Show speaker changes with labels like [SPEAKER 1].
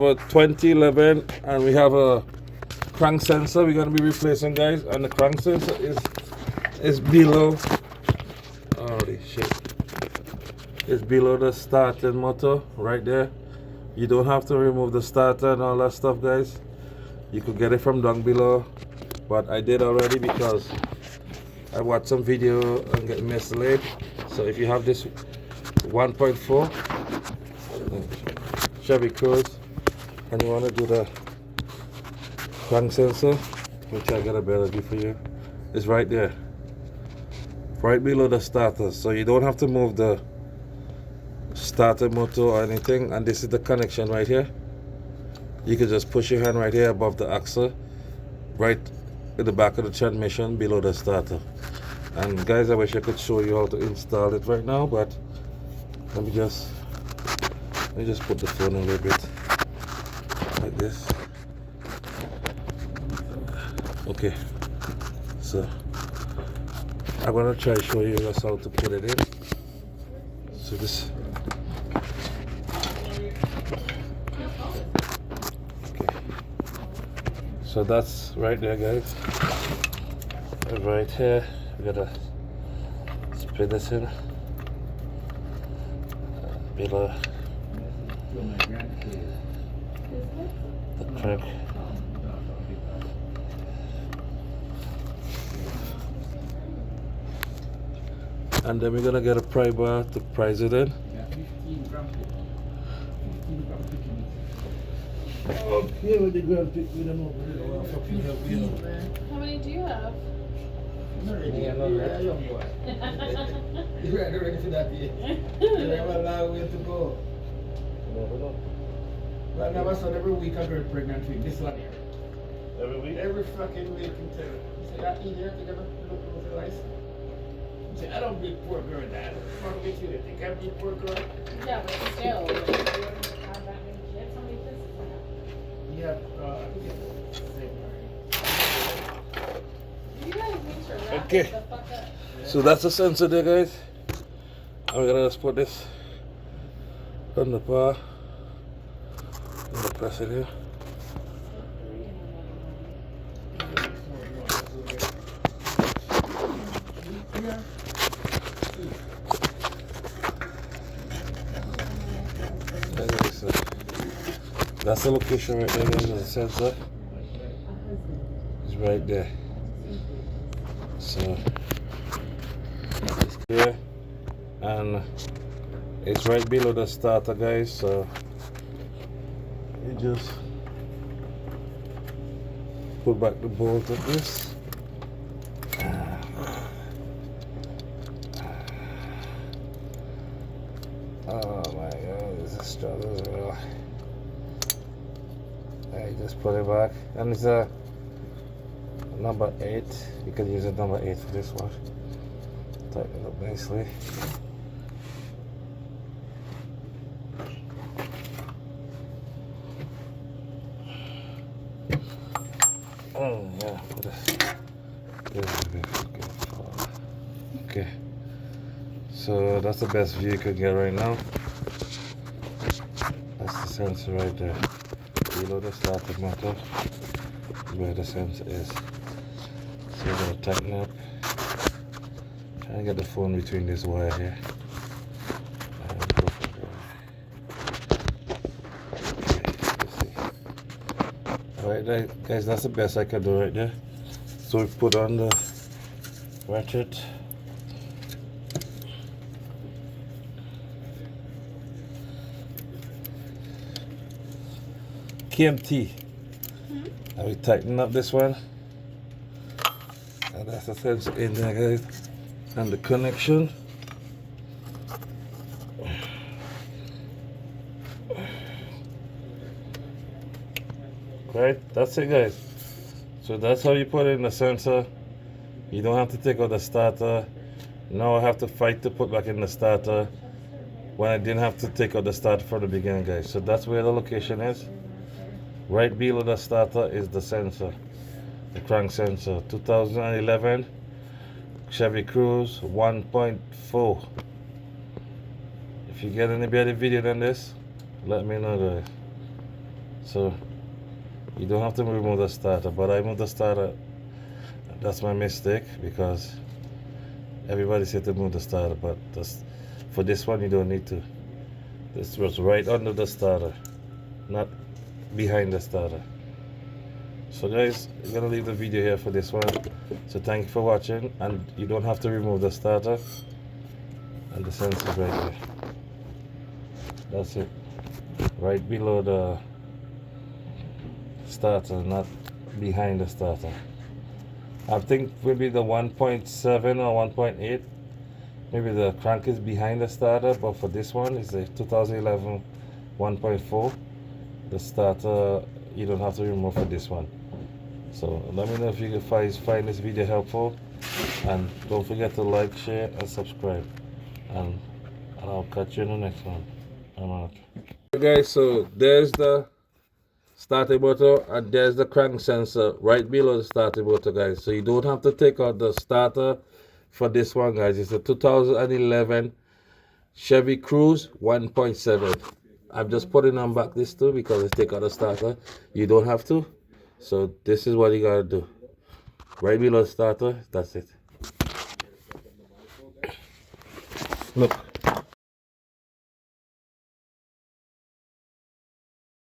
[SPEAKER 1] For 2011, and we have a crank sensor we're going to be replacing, guys, and the crank sensor is below, holy shit, it's below the starting motor right there. You don't have to remove the starter and all that stuff, guys. You could get it from down below, but I did already because I watched some video and get misled. So if you have this 1.4 Chevy Cruze and you want to do the crank sensor, which I got a better view for you, it's right there, right below the starter. So you don't have to move the starter motor or anything, and this is the connection right here. You can just push your hand right here above the axle, right in the back of the transmission below the starter. And guys, I wish I could show you how to install it right now, but let me just put the phone a little bit like this. Okay, so I'm gonna try to show you just how to put it in. So this, okay, so that's right there, guys. And right here we gotta spin this in below the crank. And then we're gonna get a pry bar to prise it in. Okay, with the girl pick me them up.
[SPEAKER 2] How many do you have?
[SPEAKER 3] You're ready for that yet? You have a long way to go. Well, now my son every week I get pregnant with this one here.
[SPEAKER 1] Every week?
[SPEAKER 3] Every fucking week you tell her. You say, that idiot, you never look over the license. You say, I don't be poor girl, Dad. Fuck with you, you think I be a poor girl?
[SPEAKER 2] Yeah, but still, like, you wouldn't have that many kids. How many kids do you have? You guys need to wrap
[SPEAKER 1] Okay.
[SPEAKER 2] the fuck up.
[SPEAKER 1] So that's the sensor there, guys. And we're gonna just put this on the bar. I'm gonna press it in. That's the location right there, guys. The sensor is right there. So it's here, and it's right below the starter, guys. So you just put back the bolt of this. Oh my god, this is strong as well. I just put it back, and it's a number 8. You can use a number 8 for this one. Tighten it up nicely. Oh yeah, put it. Okay, so that's the best view you could get right now. That's the sensor right there. Below the starter motor is where the sensor is. So we're going to tighten up. Try and get the phone between this wire here. And go from there. Okay, alright guys, that's the best I can do right there. So we put on the ratchet. KMT. And we tighten up this one. And that's the sensor in there, guys. And the connection. Right, that's it, guys. So that's how you put in the sensor. You don't have to take out the starter. Now I have to fight to put back in the starter when I didn't have to take out the starter from the beginning, guys. So that's where the location is. Right below the starter is the sensor, the crank sensor. 2011 Chevy Cruze 1.4. If you get any better video than this, let me know, guys. So you don't have to remove the starter, but I moved the starter. That's my mistake because everybody said to move the starter, but for this one you don't need to. This was right under the starter, not behind the starter. So guys, I'm gonna leave the video here for this one. So thank you for watching, and you don't have to remove the starter, and the sensor is right there. That's it, right below the starter, not behind the starter. I think maybe the 1.7 or 1.8, maybe the crank is behind the starter, but for this one it's a 2011 1.4. The starter you don't have to remove for this one. So let me know if you find this video helpful, and don't forget to like, share, and subscribe, and I'll catch you in the next one. I'm out. Okay guys, so there's the starter motor and there's the crank sensor right below the starter motor, guys. So you don't have to take out the starter for this one, guys. It's a 2011 Chevy Cruze 1.7. I'm just putting on back this too because it's take out the starter. You don't have to. So this is what you gotta do. Right below the starter, that's it. Look.